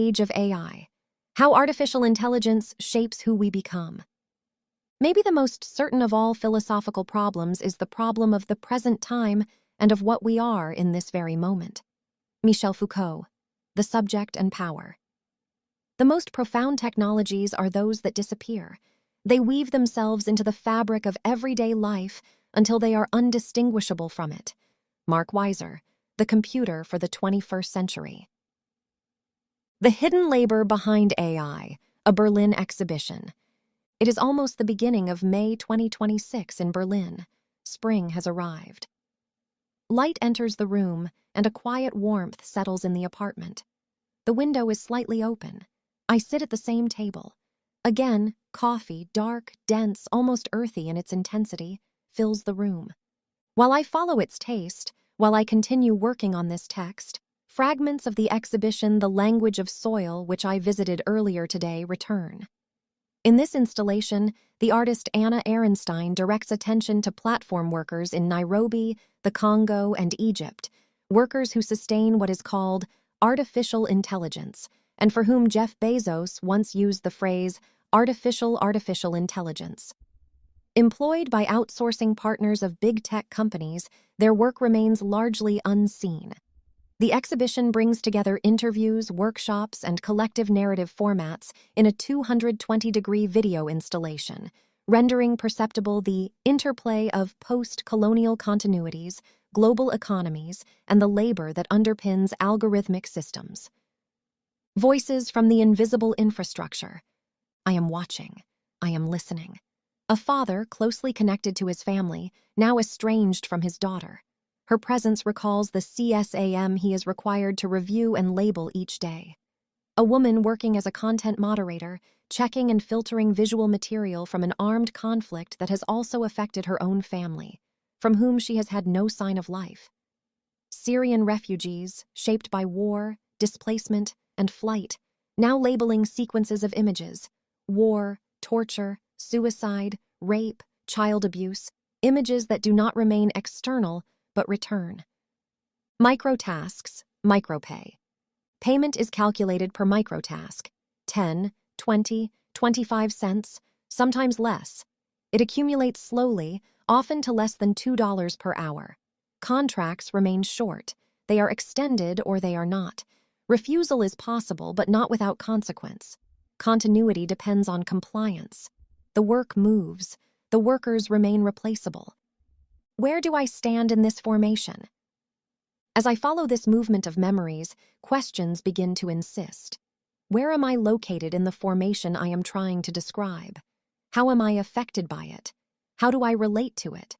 Age of AI. How artificial intelligence shapes who we become. Maybe the most certain of all philosophical problems is the problem of the present time and of what we are in this very moment. Michel Foucault, The Subject and Power. The most profound technologies are those that disappear. They weave themselves into the fabric of everyday life until they are undistinguishable from it. Mark Weiser, The Computer for the 21st Century. The Hidden Labor Behind AI, a Berlin exhibition. It is almost the beginning of May 2026 in Berlin. Spring has arrived. Light enters the room, and a quiet warmth settles in the apartment. The window is slightly open. I sit at the same table. Again, coffee, dark, dense, almost earthy in its intensity, fills the room. While I follow its taste, while I continue working on this text, fragments of the exhibition The Language of Soil, which I visited earlier today, return. In this installation, the artist Anna Ehrenstein directs attention to platform workers in Nairobi, the Congo, and Egypt, workers who sustain what is called artificial intelligence, and for whom Jeff Bezos once used the phrase artificial intelligence. Employed by outsourcing partners of big tech companies, their work remains largely unseen. The exhibition brings together interviews, workshops, and collective narrative formats in a 220-degree video installation, rendering perceptible the interplay of post-colonial continuities, global economies, and the labor that underpins algorithmic systems. Voices from the invisible infrastructure. I am watching. I am listening. A father closely connected to his family, now estranged from his daughter. Her presence recalls the CSAM he is required to review and label each day. A woman working as a content moderator, checking and filtering visual material from an armed conflict that has also affected her own family, from whom she has had no sign of life. Syrian refugees, shaped by war, displacement, and flight, now labeling sequences of images: war, torture, suicide, rape, child abuse, images that do not remain external but return. Microtasks, micropay. Payment is calculated per microtask, 10, 20, 25 cents, sometimes less. It accumulates slowly, often to less than $2 per hour. Contracts remain short. They are extended or they are not. Refusal is possible, but not without consequence. Continuity depends on compliance. The work moves. The workers remain replaceable. Where do I stand in this formation? As I follow this movement of memories, questions begin to insist. Where am I located in the formation I am trying to describe? How am I affected by it? How do I relate to it?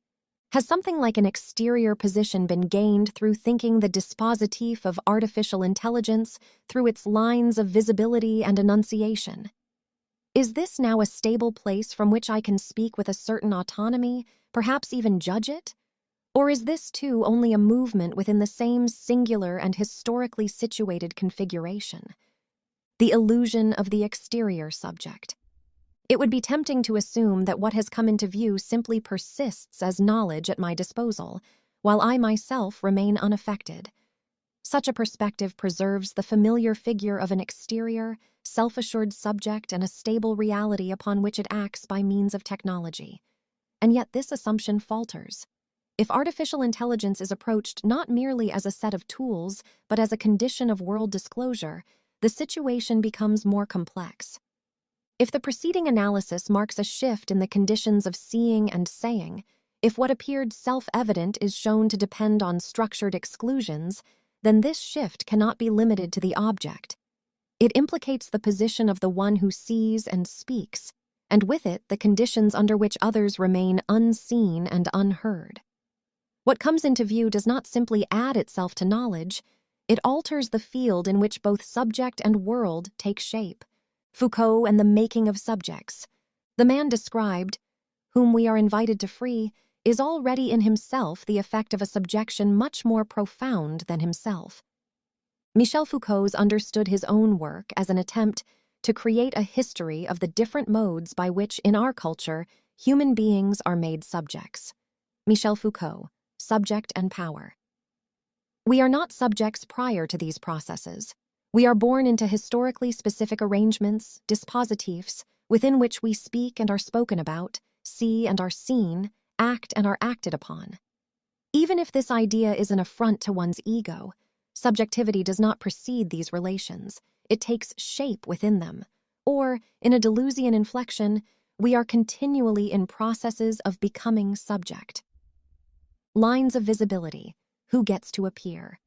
Has something like an exterior position been gained through thinking the dispositif of artificial intelligence, through its lines of visibility and enunciation? Is this now a stable place from which I can speak with a certain autonomy, perhaps even judge it? Or is this, too, only a movement within the same singular and historically situated configuration? The illusion of the exterior subject. It would be tempting to assume that what has come into view simply persists as knowledge at my disposal, while I myself remain unaffected. Such a perspective preserves the familiar figure of an exterior, self-assured subject and a stable reality upon which it acts by means of technology. And yet this assumption falters. If artificial intelligence is approached not merely as a set of tools, but as a condition of world disclosure, the situation becomes more complex. If the preceding analysis marks a shift in the conditions of seeing and saying, if what appeared self-evident is shown to depend on structured exclusions, then this shift cannot be limited to the object. It implicates the position of the one who sees and speaks, and with it the conditions under which others remain unseen and unheard. What comes into view does not simply add itself to knowledge, it alters the field in which both subject and world take shape. Foucault and the making of subjects. The man described, whom we are invited to free, is already in himself the effect of a subjection much more profound than himself. Michel Foucault understood his own work as an attempt to create a history of the different modes by which, in our culture, human beings are made subjects. Michel Foucault, Subject and Power. We are not subjects prior to these processes. We are born into historically specific arrangements, dispositifs, within which we speak and are spoken about, see and are seen, act and are acted upon. Even if this idea is an affront to one's ego, subjectivity does not precede these relations. It takes shape within them. Or, in a Deleuzian inflection, we are continually in processes of becoming subject. Lines of visibility. Who gets to appear?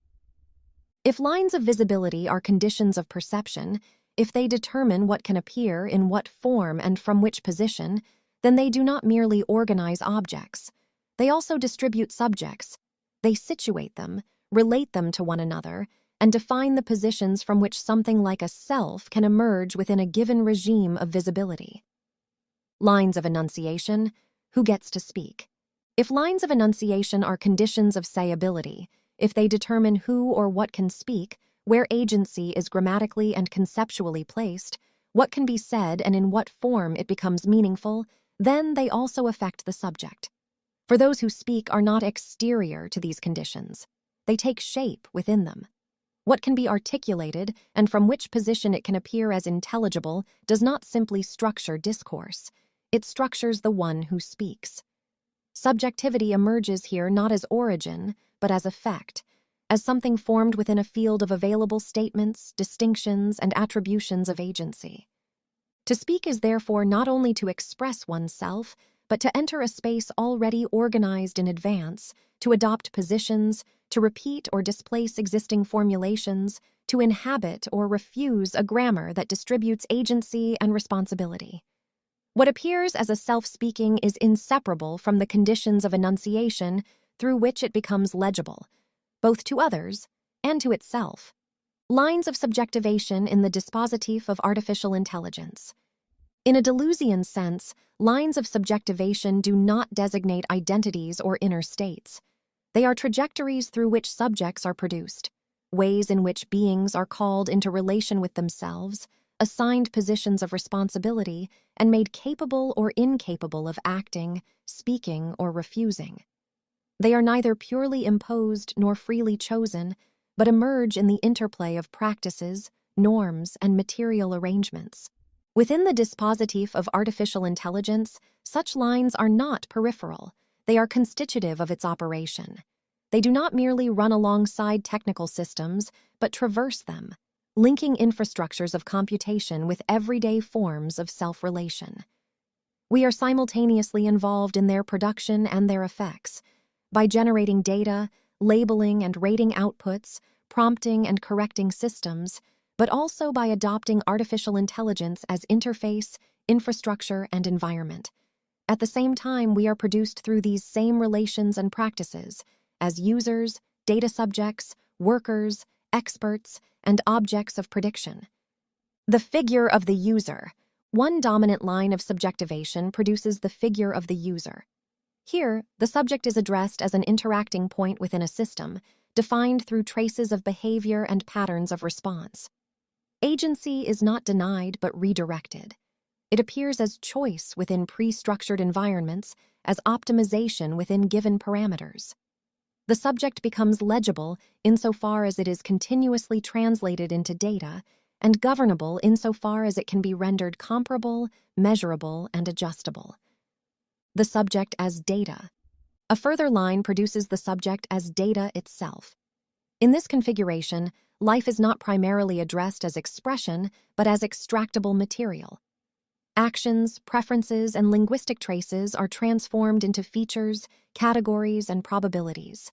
If lines of visibility are conditions of perception, if they determine what can appear in what form and from which position, then they do not merely organize objects. They also distribute subjects. They situate them, relate them to one another, and define the positions from which something like a self can emerge within a given regime of visibility. Lines of enunciation. Who gets to speak? If lines of enunciation are conditions of sayability, if they determine who or what can speak, where agency is grammatically and conceptually placed, what can be said and in what form it becomes meaningful, then they also affect the subject. For those who speak are not exterior to these conditions. They take shape within them. What can be articulated and from which position it can appear as intelligible does not simply structure discourse. It structures the one who speaks. Subjectivity emerges here not as origin, but as effect, as something formed within a field of available statements, distinctions, and attributions of agency. To speak is therefore not only to express oneself, but to enter a space already organized in advance, to adopt positions, to repeat or displace existing formulations, to inhabit or refuse a grammar that distributes agency and responsibility. What appears as a self-speaking is inseparable from the conditions of enunciation through which it becomes legible, both to others and to itself. Lines of subjectivation in the dispositif of artificial intelligence. In a Deleuzian sense, lines of subjectivation do not designate identities or inner states. They are trajectories through which subjects are produced, ways in which beings are called into relation with themselves, assigned positions of responsibility, and made capable or incapable of acting, speaking, or refusing. They are neither purely imposed nor freely chosen, but emerge in the interplay of practices, norms, and material arrangements. Within the dispositif of artificial intelligence, such lines are not peripheral. They are constitutive of its operation. They do not merely run alongside technical systems, but traverse them, linking infrastructures of computation with everyday forms of self-relation. We are simultaneously involved in their production and their effects, by generating data, labeling and rating outputs, prompting and correcting systems, but also by adopting artificial intelligence as interface, infrastructure, and environment. At the same time, we are produced through these same relations and practices as users, data subjects, workers, experts, and objects of prediction. The figure of the user. One dominant line of subjectivation produces the figure of the user. Here, the subject is addressed as an interacting point within a system, defined through traces of behavior and patterns of response. Agency is not denied but redirected. It appears as choice within pre-structured environments, as optimization within given parameters. The subject becomes legible insofar as it is continuously translated into data, and governable insofar as it can be rendered comparable, measurable, and adjustable. The subject as data. A further line produces the subject as data itself. In this configuration, life is not primarily addressed as expression, but as extractable material. Actions, preferences, and linguistic traces are transformed into features, categories, and probabilities.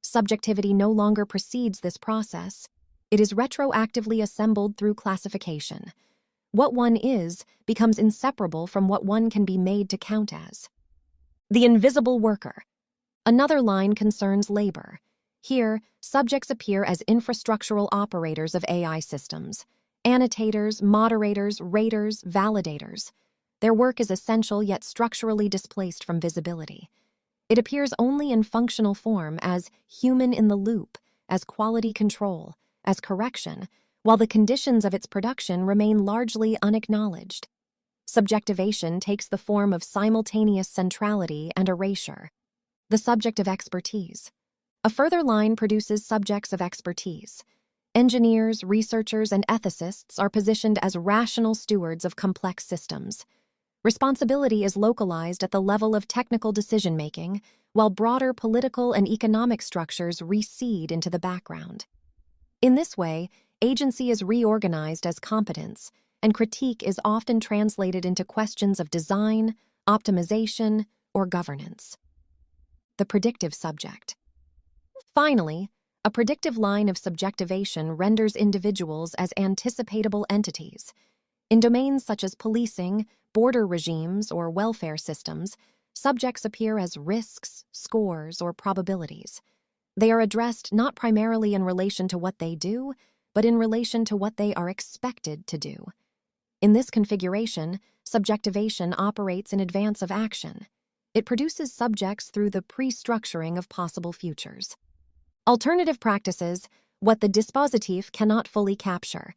Subjectivity no longer precedes this process. It is retroactively assembled through classification. What one is becomes inseparable from what one can be made to count as. The invisible worker. Another line concerns labor. Here, subjects appear as infrastructural operators of AI systems. Annotators, moderators, raters, validators. Their work is essential yet structurally displaced from visibility. It appears only in functional form as human in the loop, as quality control, as correction, while the conditions of its production remain largely unacknowledged. Subjectivation takes the form of simultaneous centrality and erasure. The subject of expertise. A further line produces subjects of expertise. Engineers, researchers, and ethicists are positioned as rational stewards of complex systems. Responsibility is localized at the level of technical decision-making, while broader political and economic structures recede into the background. In this way, agency is reorganized as competence, and critique is often translated into questions of design, optimization, or governance. The predictive subject. Finally, a predictive line of subjectivation renders individuals as anticipatable entities. In domains such as policing, border regimes, or welfare systems, subjects appear as risks, scores, or probabilities. They are addressed not primarily in relation to what they do, but in relation to what they are expected to do. In this configuration, subjectivation operates in advance of action. It produces subjects through the pre-structuring of possible futures. Alternative practices, what the dispositif cannot fully capture.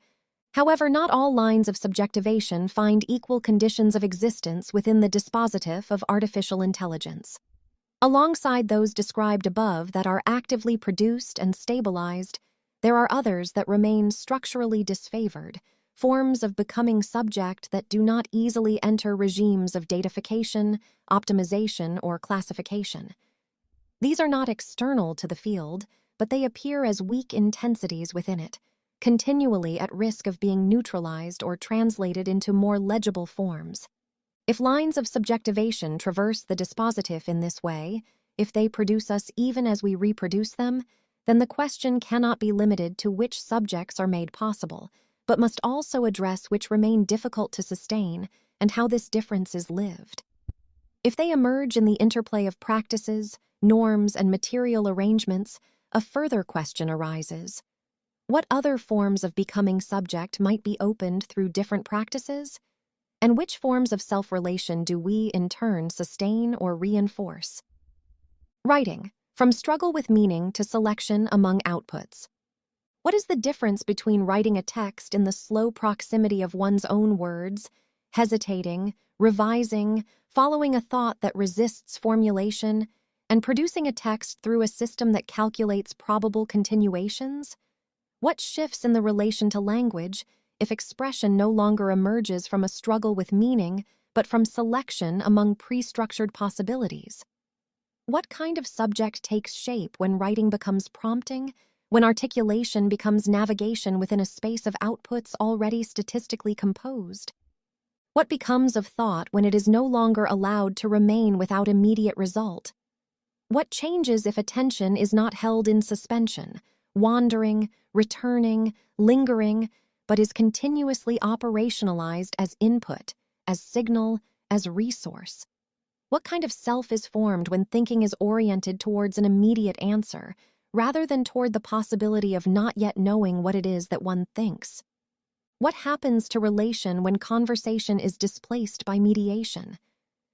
However, not all lines of subjectivation find equal conditions of existence within the dispositif of artificial intelligence. Alongside those described above that are actively produced and stabilized, there are others that remain structurally disfavored, forms of becoming subject that do not easily enter regimes of datafication, optimization, or classification. These are not external to the field, but they appear as weak intensities within it, continually at risk of being neutralized or translated into more legible forms. If lines of subjectivation traverse the dispositif in this way, if they produce us even as we reproduce them, then the question cannot be limited to which subjects are made possible, but must also address which remain difficult to sustain and how this difference is lived. If they emerge in the interplay of practices, norms, and material arrangements, a further question arises. What other forms of becoming subject might be opened through different practices? And which forms of self-relation do we, in turn, sustain or reinforce? Writing, from struggle with meaning to selection among outputs. What is the difference between writing a text in the slow proximity of one's own words, hesitating, revising, following a thought that resists formulation, and producing a text through a system that calculates probable continuations? What shifts in the relation to language if expression no longer emerges from a struggle with meaning, but from selection among pre-structured possibilities? What kind of subject takes shape when writing becomes prompting, when articulation becomes navigation within a space of outputs already statistically composed? What becomes of thought when it is no longer allowed to remain without immediate result? What changes if attention is not held in suspension, wandering, returning, lingering, but is continuously operationalized as input, as signal, as resource? What kind of self is formed when thinking is oriented towards an immediate answer, rather than toward the possibility of not yet knowing what it is that one thinks? What happens to relation when conversation is displaced by mediation?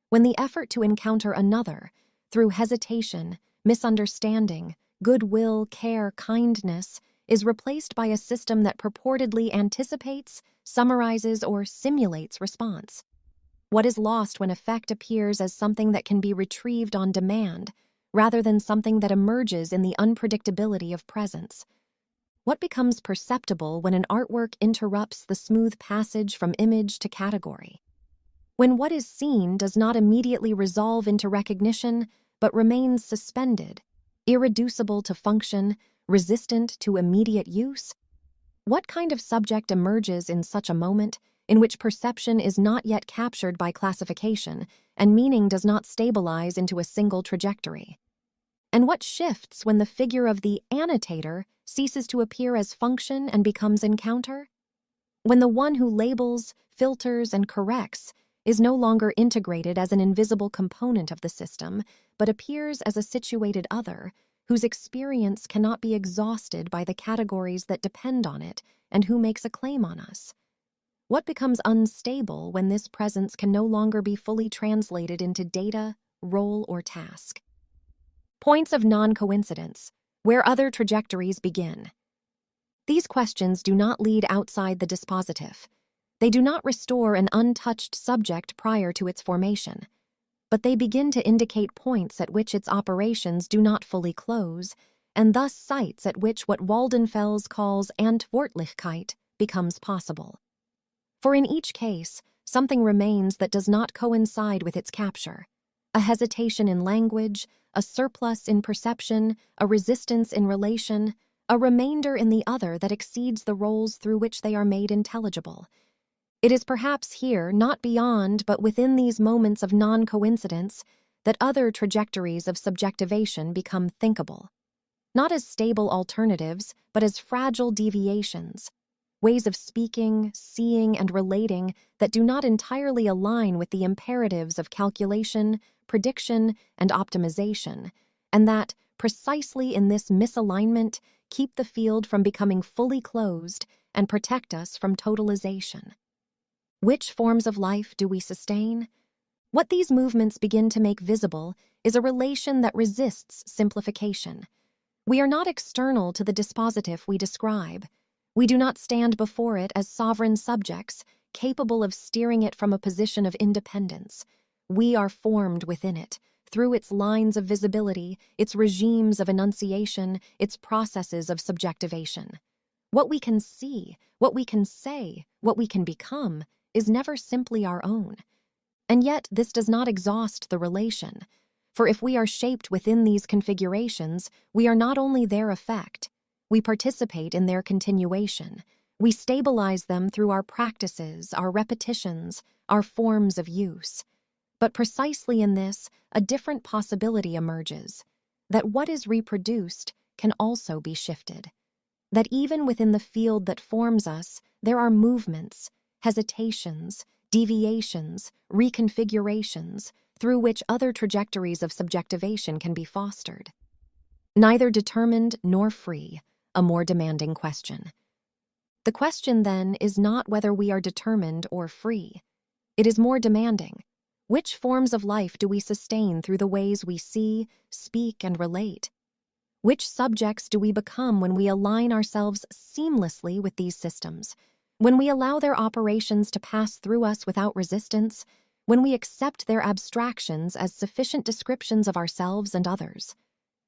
When the effort to encounter another, through hesitation, misunderstanding, goodwill, care, kindness, is replaced by a system that purportedly anticipates, summarizes, or simulates response? What is lost when effect appears as something that can be retrieved on demand, rather than something that emerges in the unpredictability of presence? What becomes perceptible when an artwork interrupts the smooth passage from image to category? When what is seen does not immediately resolve into recognition, but remains suspended, irreducible to function, resistant to immediate use? What kind of subject emerges in such a moment in which perception is not yet captured by classification and meaning does not stabilize into a single trajectory? And what shifts when the figure of the annotator ceases to appear as function and becomes encounter? When the one who labels, filters, and corrects is no longer integrated as an invisible component of the system, but appears as a situated other, whose experience cannot be exhausted by the categories that depend on it, and who makes a claim on us? What becomes unstable when this presence can no longer be fully translated into data, role, or task? Points of non-coincidence, where other trajectories begin. These questions do not lead outside the dispositif. They do not restore an untouched subject prior to its formation, but they begin to indicate points at which its operations do not fully close, and thus sites at which what Waldenfels calls Antwortlichkeit becomes possible. For in each case, something remains that does not coincide with its capture: a hesitation in language, a surplus in perception, a resistance in relation, a remainder in the other that exceeds the roles through which they are made intelligible. It is perhaps here, not beyond, but within these moments of non-coincidence, that other trajectories of subjectivation become thinkable. Not as stable alternatives, but as fragile deviations, ways of speaking, seeing, and relating that do not entirely align with the imperatives of calculation, prediction, and optimization, and that, precisely in this misalignment, keep the field from becoming fully closed and protect us from totalization. Which forms of life do we sustain? What these movements begin to make visible is a relation that resists simplification. We are not external to the dispositif we describe. We do not stand before it as sovereign subjects, capable of steering it from a position of independence. We are formed within it, through its lines of visibility, its regimes of enunciation, its processes of subjectivation. What we can see, what we can say, what we can become, is never simply our own. And yet this does not exhaust the relation, for if we are shaped within these configurations, we are not only their effect, we participate in their continuation. We stabilize them through our practices, our repetitions, our forms of use. But precisely in this, a different possibility emerges, that what is reproduced can also be shifted. That even within the field that forms us, there are movements, hesitations, deviations, reconfigurations, through which other trajectories of subjectivation can be fostered. Neither determined nor free, a more demanding question. The question, then, is not whether we are determined or free. It is more demanding. Which forms of life do we sustain through the ways we see, speak, and relate? Which subjects do we become when we align ourselves seamlessly with these systems? When we allow their operations to pass through us without resistance, when we accept their abstractions as sufficient descriptions of ourselves and others?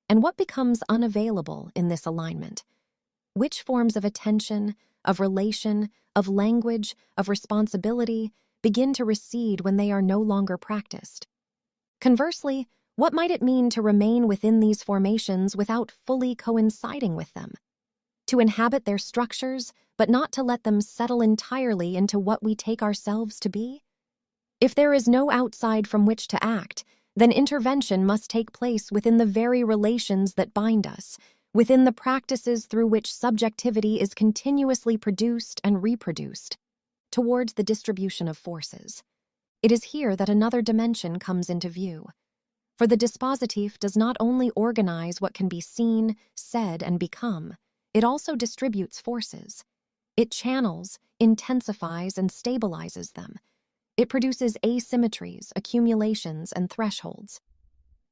And what becomes unavailable in this alignment? Which forms of attention, of relation, of language, of responsibility begin to recede when they are no longer practiced? Conversely, what might it mean to remain within these formations without fully coinciding with them? To inhabit their structures, but not to let them settle entirely into what we take ourselves to be? If there is no outside from which to act, then intervention must take place within the very relations that bind us, within the practices through which subjectivity is continuously produced and reproduced, towards the distribution of forces. It is here that another dimension comes into view. For the dispositif does not only organize what can be seen, said, and become, it also distributes forces. It channels, intensifies, and stabilizes them. It produces asymmetries, accumulations, and thresholds.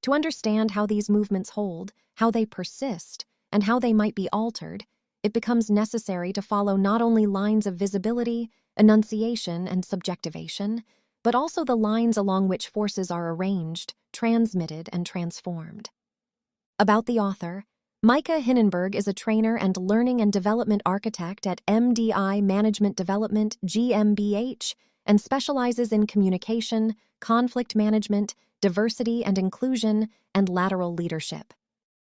To understand how these movements hold, how they persist, and how they might be altered, it becomes necessary to follow not only lines of visibility, enunciation, and subjectivation, but also the lines along which forces are arranged, transmitted, and transformed. About the author, Meike Hinnenberg is a trainer and learning and development architect at MDI Management Development GmbH and specializes in communication, conflict management, diversity and inclusion, and lateral leadership.